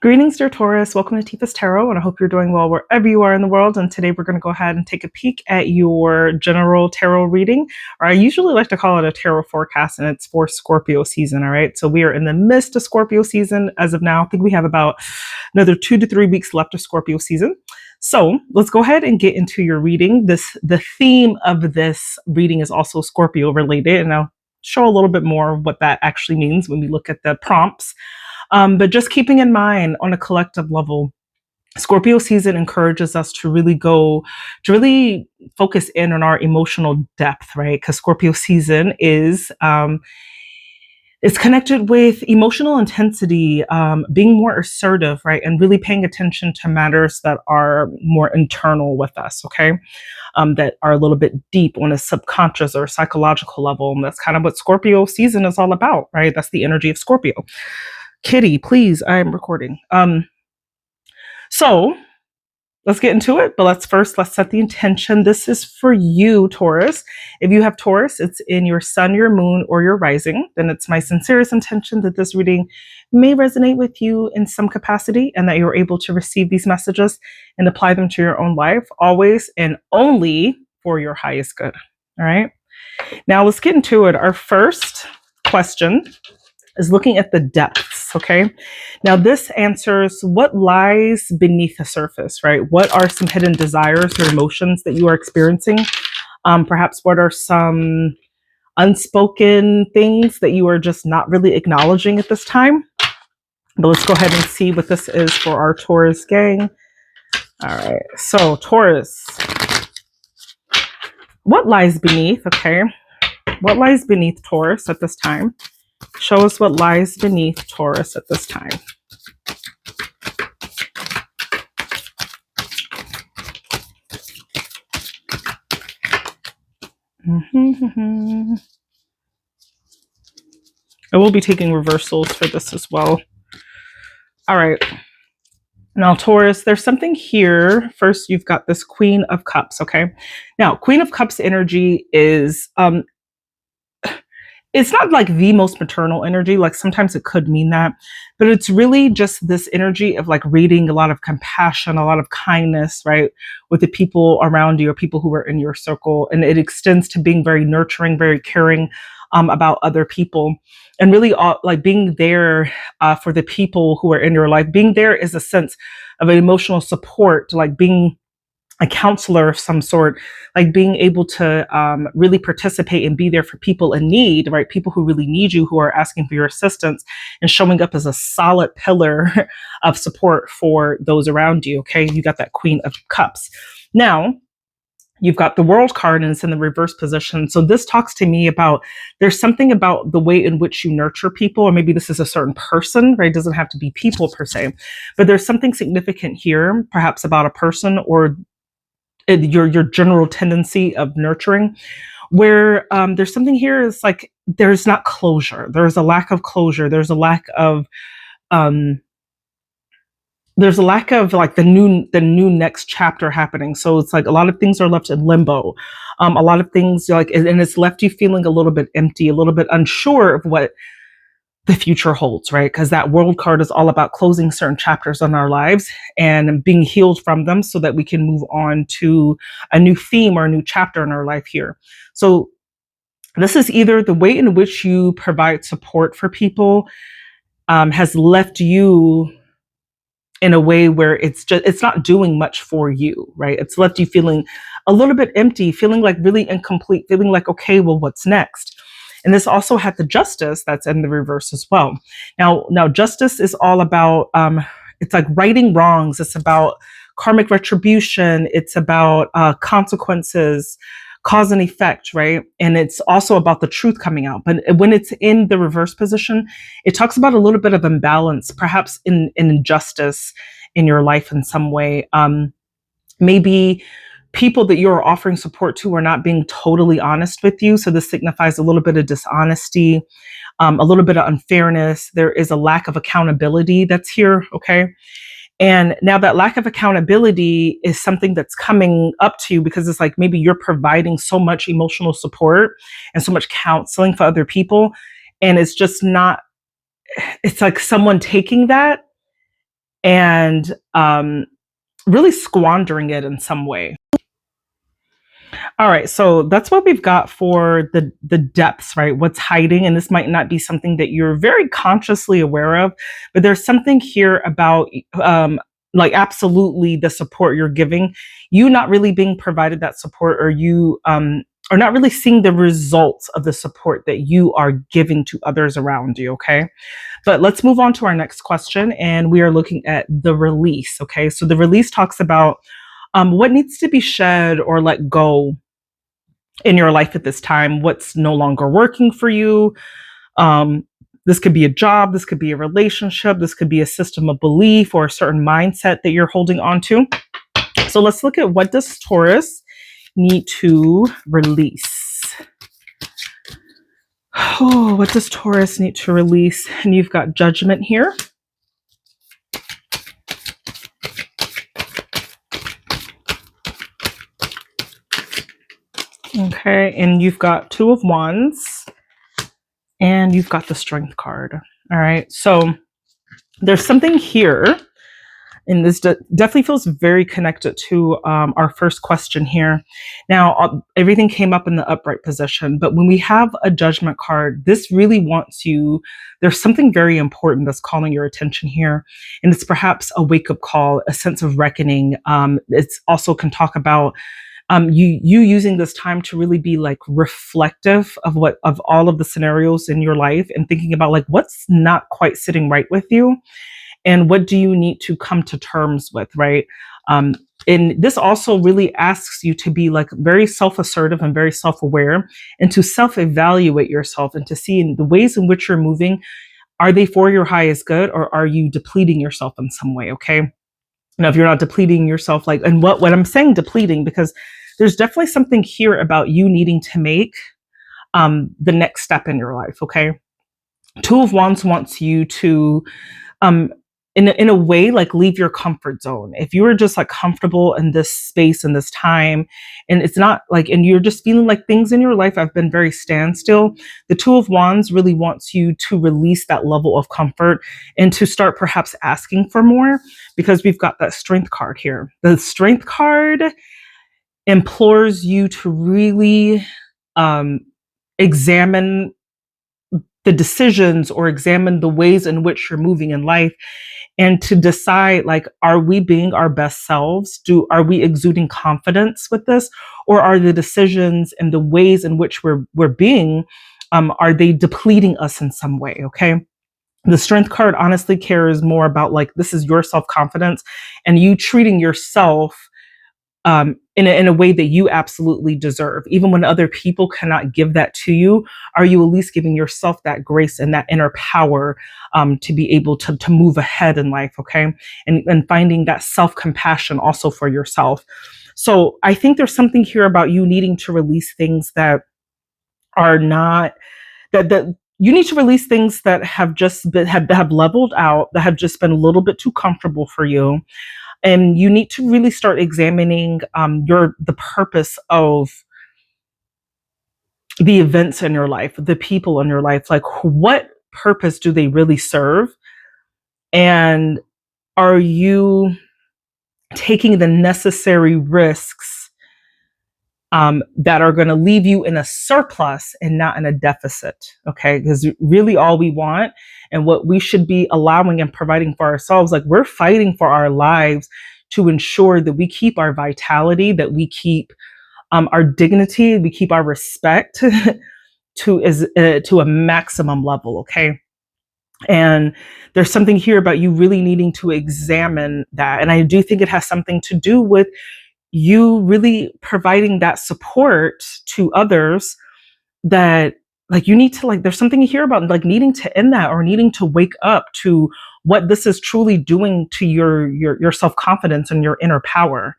Greetings, dear Taurus. Welcome to Tifa's Tarot, and I hope you're doing well wherever you are in the world. And today we're going to go ahead and take a peek at your general tarot reading, or I usually like to call it a tarot forecast, and it's for Scorpio season. All right. So we are in the midst of Scorpio season as of now. I think we have about another 2 to 3 weeks left of Scorpio season. So let's go ahead and get into your reading. The theme of this reading is also Scorpio related, and I'll show a little bit more of what that actually means when we look at the prompts. But just keeping in mind on a collective level, Scorpio season encourages us to really focus in on our emotional depth, right? Because Scorpio season is connected with emotional intensity, being more assertive, right? And really paying attention to matters that are more internal with us, okay? That are a little bit deep on a subconscious or psychological level. And that's kind of what Scorpio season is all about, right? That's the energy of Scorpio. Kitty, please, I am recording. So let's get into it, but let's set the intention. This is for you, Taurus. If you have Taurus, it's in your sun, your moon, or your rising, then it's my sincerest intention that this reading may resonate with you in some capacity and that you're able to receive these messages and apply them to your own life, always and only for your highest good. All right. Now let's get into it. Our first question is looking at the depths, okay? Now this answers what lies beneath the surface, right? What are some hidden desires or emotions that you are experiencing? Perhaps what are some unspoken things that you are just not really acknowledging at this time? But let's go ahead and see what this is for our Taurus gang. All right, so Taurus, what lies beneath, okay? What lies beneath Taurus at this time? Show us what lies beneath Taurus at this time. I will be taking reversals for this as well. All right. Now, Taurus, there's something here. First, you've got this Queen of Cups, okay? Now, Queen of Cups energy is it's not like the most maternal energy. Like sometimes it could mean that, but it's really just this energy of like reading a lot of compassion, a lot of kindness, right? With the people around you or people who are in your circle. And it extends to being very nurturing, very caring about other people, and really like being there for the people who are in your life. Being there is a sense of an emotional support, like being a counselor of some sort, like being able to really participate and be there for people in need, right? People who really need you, who are asking for your assistance, and showing up as a solid pillar of support for those around you, okay? You got that Queen of Cups. Now, you've got the World card and it's in the reverse position. So this talks to me about, there's something about the way in which you nurture people, or maybe this is a certain person, right? It doesn't have to be people per se, but there's something significant here, perhaps about a person or your general tendency of nurturing, where there's something here is like there's not closure. There's a lack of closure. There's a lack of like the new next chapter happening. So it's like a lot of things are left in limbo. A lot of things like, and it's left you feeling a little bit empty, a little bit unsure of what the future holds, right? Because that World card is all about closing certain chapters in our lives and being healed from them so that we can move on to a new theme or a new chapter in our life here. So this is either the way in which you provide support for people has left you in a way where it's not doing much for you, right? It's left you feeling a little bit empty, feeling like really incomplete, feeling like, okay, well, what's next? And this also had the Justice that's in the reverse as well. Now Justice is all about, it's like righting wrongs. It's about karmic retribution. It's about consequences, cause and effect, right? And it's also about the truth coming out. But when it's in the reverse position, it talks about a little bit of imbalance, perhaps in injustice in your life in some way. Maybe people that you're offering support to are not being totally honest with you. So this signifies a little bit of dishonesty, a little bit of unfairness. There is a lack of accountability that's here, okay? And now that lack of accountability is something that's coming up to you because it's like maybe you're providing so much emotional support and so much counseling for other people. And it's just not, it's like someone taking that and really squandering it in some way. All right, so that's what we've got for the depths, right? What's hiding, and this might not be something that you're very consciously aware of, but there's something here about like absolutely the support you're giving, you not really being provided that support, or you are not really seeing the results of the support that you are giving to others around you. Okay, but let's move on to our next question, and we are looking at the release. Okay, so the release talks about what needs to be shed or let go in your life at this time, what's no longer working for you. This could be a job, this could be a relationship, this could be a system of belief or a certain mindset that you're holding on to. So let's look at what does Taurus need to release. Oh, what does Taurus need to release? And you've got Judgment here. Okay, and you've got Two of Wands, and you've got the Strength card. All right, so there's something here, and this definitely feels very connected to our first question here. Now, everything came up in the upright position, but when we have a Judgment card, this really wants you, there's something very important that's calling your attention here, and it's perhaps a wake-up call, a sense of reckoning. It's also can talk about you using this time to really be like reflective of all of the scenarios in your life, and thinking about like what's not quite sitting right with you, and what do you need to come to terms with, right? And this also really asks you to be like very self-assertive and very self-aware, and to self-evaluate yourself, and to see in the ways in which you're moving, are they for your highest good, or are you depleting yourself in some way? Okay. Now, if you're not depleting yourself, like, and what I'm saying depleting, because there's definitely something here about you needing to make the next step in your life. Okay. Two of Wands wants you to, in a way, like leave your comfort zone. If you are just like comfortable in this space and this time, and it's not like, and you're just feeling like things in your life have been very standstill, the Two of Wands really wants you to release that level of comfort and to start perhaps asking for more, because we've got that Strength card here. The Strength card implores you to really examine the decisions, or examine the ways in which you're moving in life, and to decide, like, are we being our best selves? Are we exuding confidence with this, or are the decisions and the ways in which we're being, are they depleting us in some way? Okay. The Strength card honestly cares more about like, this is your self-confidence and you treating yourself in a way that you absolutely deserve. Even when other people cannot give that to you, are you at least giving yourself that grace and that inner power to be able to move ahead in life, okay? And finding that self-compassion also for yourself. So I think there's something here about you needing to release things that are not, that you need to release things that have just been, have leveled out, that have just been a little bit too comfortable for you. And you need to really start examining the purpose of the events in your life, the people in your life. Like, what purpose do they really serve? And are you taking the necessary risks that are going to leave you in a surplus and not in a deficit? Okay, because really all we want, and what we should be allowing and providing for ourselves, like, we're fighting for our lives to ensure that we keep our vitality, that we keep our dignity, we keep our respect to a maximum level. Okay. And there's something here about you really needing to examine that. And I do think it has something to do with you really providing that support to others, that like you need to, like, there's something here about like needing to end that, or needing to wake up to what this is truly doing to your self-confidence and your inner power.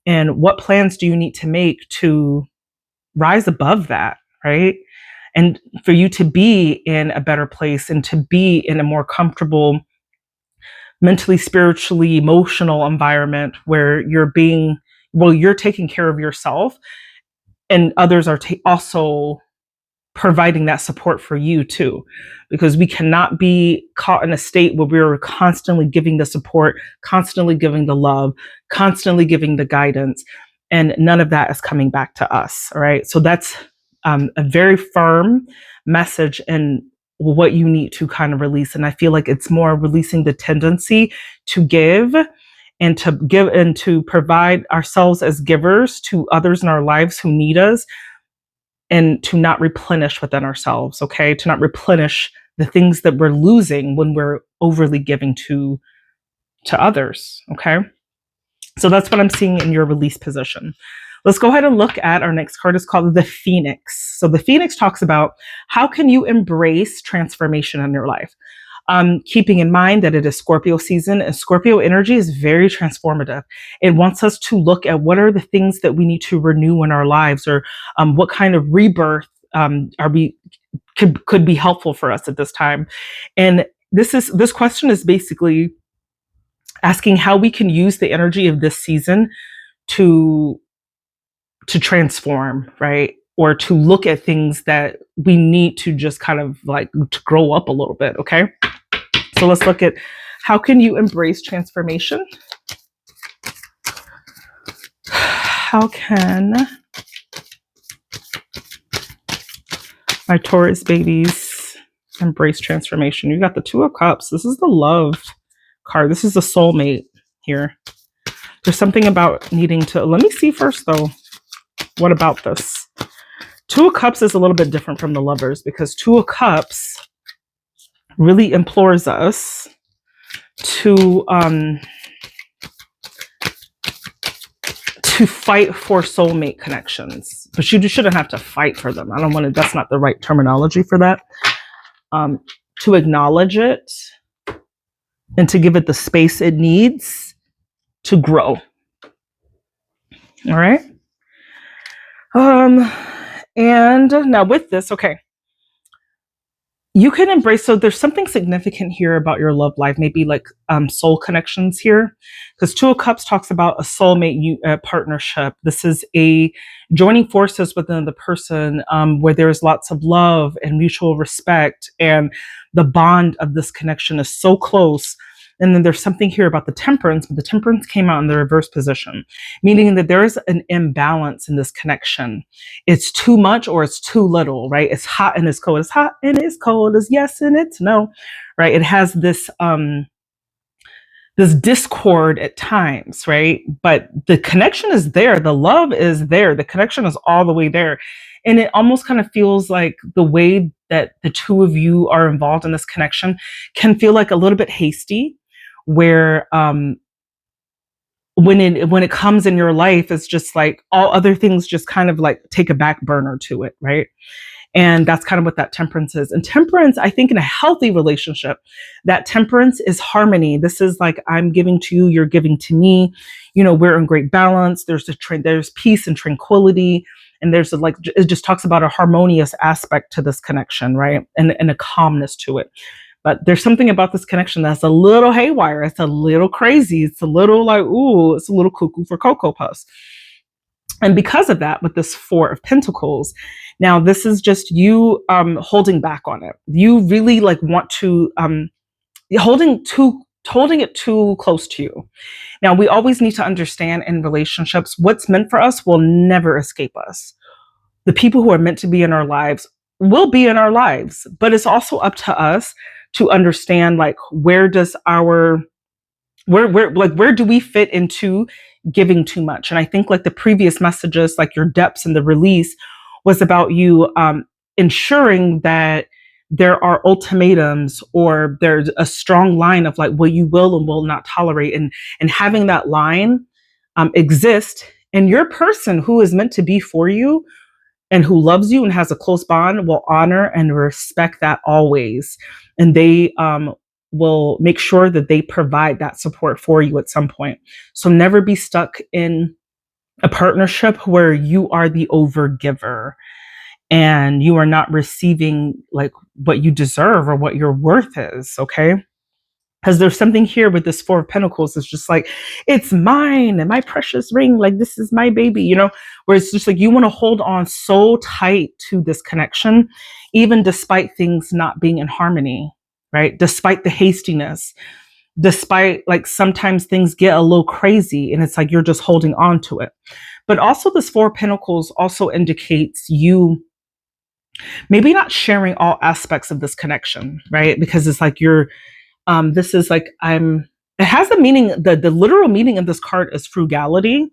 And what plans do you need to make to rise above that, right? And for you to be in a better place, and to be in a more comfortable, mentally, spiritually, emotional environment where you're taking care of yourself, and others are also providing that support for you too, because we cannot be caught in a state where we're constantly giving the support, constantly giving the love, constantly giving the guidance, and none of that is coming back to us. All right. So that's a very firm message in what you need to kind of release. And I feel like it's more releasing the tendency to give and to provide ourselves as givers to others in our lives who need us, and to not replenish within ourselves, okay? To not replenish the things that we're losing when we're overly giving to others, okay? So that's what I'm seeing in your release position. Let's go ahead and look at our next card. It's called the Phoenix. So the Phoenix talks about how can you embrace transformation in your life? Keeping in mind that it is Scorpio season, and Scorpio energy is very transformative. It wants us to look at what are the things that we need to renew in our lives, or what kind of rebirth could be helpful for us at this time. And this question is basically asking how we can use the energy of this season to transform, right? Or to look at things that we need to just kind of like to grow up a little bit, okay? So let's look at how can you embrace transformation? How can my Taurus babies embrace transformation? You got the Two of Cups. This is the love card. This is the soulmate here. There's something about needing to, let me see first though, what about this? Two of Cups is a little bit different from the Lovers, because Two of Cups really implores us to fight for soulmate connections, but you shouldn't have to fight for them. I don't want to, that's not the right terminology for that. To acknowledge it and to give it the space it needs to grow. All right. And now with this, okay, you can embrace, so there's something significant here about your love life, maybe like soul connections here, because Two of Cups talks about a soulmate partnership. This is a joining forces with another person, where there's lots of love and mutual respect, and the bond of this connection is so close. And then there's something here about the Temperance, but the Temperance came out in the reverse position, meaning that there is an imbalance in this connection. It's too much or it's too little, right? It's hot and it's cold. It's hot and it's cold. It's yes and it's no, right? It has this this discord at times, right? But the connection is there. The love is there. The connection is all the way there. And it almost kind of feels like the way that the two of you are involved in this connection can feel like a little bit hasty, where when it comes in your life, it's just like all other things just kind of like take a back burner to it, right? And that's kind of what that Temperance is. And Temperance, I think in a healthy relationship, that Temperance is harmony. This is like, I'm giving to you, you're giving to me. You know, we're in great balance. There's peace and tranquility. And there's it just talks about a harmonious aspect to this connection, right? And a calmness to it. But there's something about this connection that's a little haywire. It's a little crazy. It's a little like, ooh, it's a little cuckoo for Cocoa Puffs. And because of that, with this Four of Pentacles, now this is just you holding back on it. You really like want to holding it too close to you. Now, we always need to understand in relationships, what's meant for us will never escape us. The people who are meant to be in our lives will be in our lives, but it's also up to us to understand like where do we fit into giving too much. And I think like the previous messages, like your depths and the release, was about you ensuring that there are ultimatums, or there's a strong line of like what you will and will not tolerate, and having that line exist. And your person who is meant to be for you and who loves you and has a close bond will honor and respect that always. And they will make sure that they provide that support for you at some point. So never be stuck in a partnership where you are the overgiver and you are not receiving like what you deserve or what your worth is, okay? Because there's something here with this Four of Pentacles. It's just like, it's mine and my precious ring. Like, this is my baby, where it's just like, you want to hold on so tight to this connection, even despite things not being in harmony, right? Despite the hastiness, despite like sometimes things get a little crazy and it's like, you're just holding on to it. But also this Four of Pentacles also indicates you maybe not sharing all aspects of this connection, right? Because it's like this is like it has a meaning. The literal meaning of this card is frugality,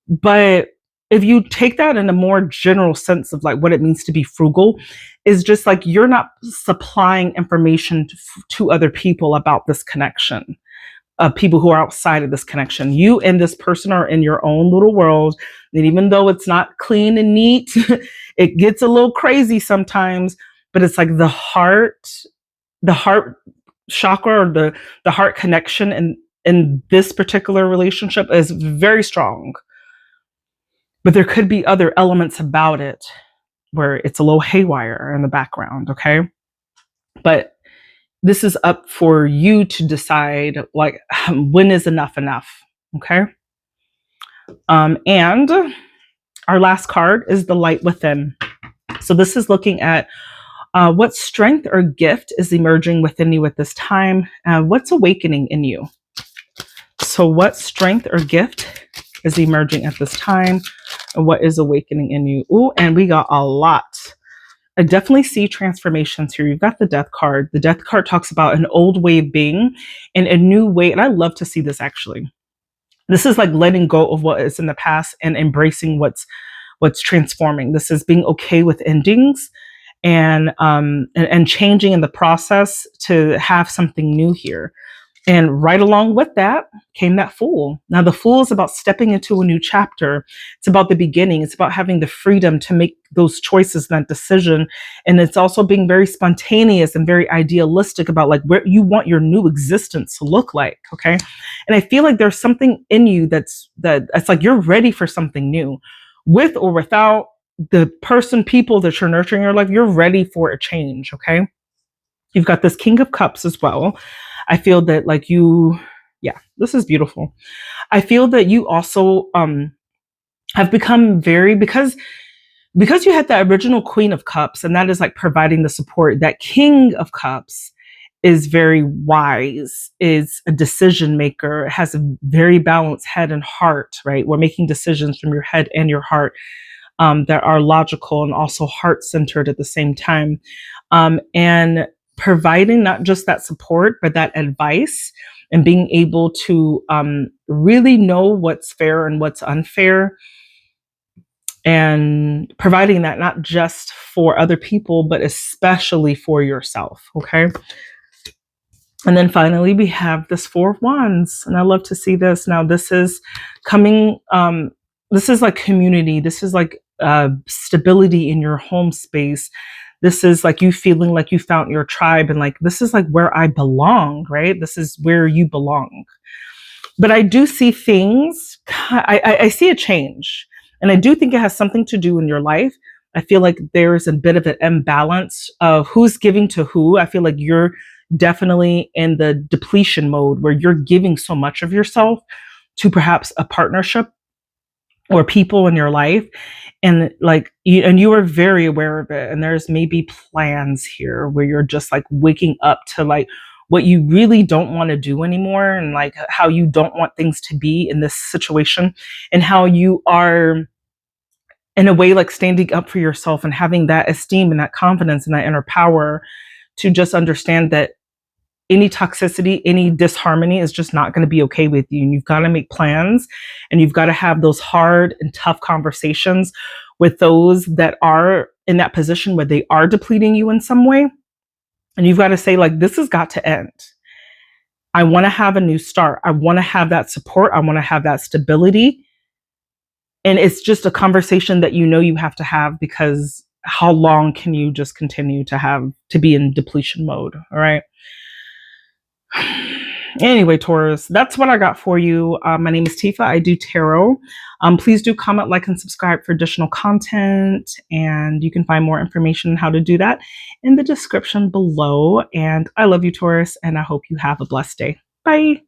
but if you take that in a more general sense of like what it means to be frugal, is just like you're not supplying information to other people about this connection, people who are outside of this connection. You and this person are in your own little world, and even though it's not clean and neat, it gets a little crazy sometimes. But it's like the heart chakra, or the heart connection in this particular relationship is very strong. But there could be other elements about it where it's a little haywire in the background, okay? But this is up for you to decide, like, when is enough, okay? And our last card is the light within. So this is looking at what strength or gift is emerging within you at this time? What's awakening in you? So what strength or gift is emerging at this time? And what is awakening in you? Ooh, and we got a lot. I definitely see transformations here. You've got the Death card. The Death card talks about an old way of being and a new way. And I love to see this, actually. This is like letting go of what is in the past and embracing what's transforming. This is being okay with endings and changing in the process to have something new here. And right along with that came that Fool. Now, the Fool is about stepping into a new chapter. It's about the beginning. It's about having the freedom to make those choices, that decision. And it's also being very spontaneous and very idealistic about like where you want your new existence to look like. Okay. And I feel like there's something in you that's like you're ready for something new, with or without the people that you're nurturing in your life. You're ready for a change. Okay. You've got this King of Cups as well. I feel that like this is beautiful. I feel that you also have become because you had that original Queen of Cups, and that is like providing the support. That King of Cups is very wise, is a decision maker, has a very balanced head and heart, right? We're making decisions from your head and your heart that are logical and also heart-centered at the same time. And providing not just that support, but that advice, and being able to really know what's fair and what's unfair, and providing that not just for other people, but especially for yourself. Okay. And then finally, we have this Four of Wands, and I love to see this. Now, this is coming, this is like community. This is like stability in your home space. This is like you feeling like you found your tribe, and like, this is like where I belong, right? This is where you belong. But I do see things, I see a change, and I do think it has something to do in your life. I feel like there's a bit of an imbalance of who's giving to who. I feel like you're definitely in the depletion mode where you're giving so much of yourself to perhaps a partnership or people in your life. And like you are very aware of it. And there's maybe plans here where you're just like waking up to like what you really don't want to do anymore, and like how you don't want things to be in this situation, and how you are in a way like standing up for yourself and having that esteem and that confidence and that inner power to just understand that any toxicity, any disharmony is just not going to be okay with you. And you've got to make plans, and you've got to have those hard and tough conversations with those that are in that position where they are depleting you in some way. And you've got to say, like, this has got to end. I want to have a new start. I want to have that support. I want to have that stability. And it's just a conversation that you have to have, because how long can you just continue to be in depletion mode? All right. Anyway, Taurus, that's what I got for you. My name is Tifa. I do tarot. Please do comment, like, and subscribe for additional content. And you can find more information on how to do that in the description below. And I love you, Taurus, and I hope you have a blessed day. Bye.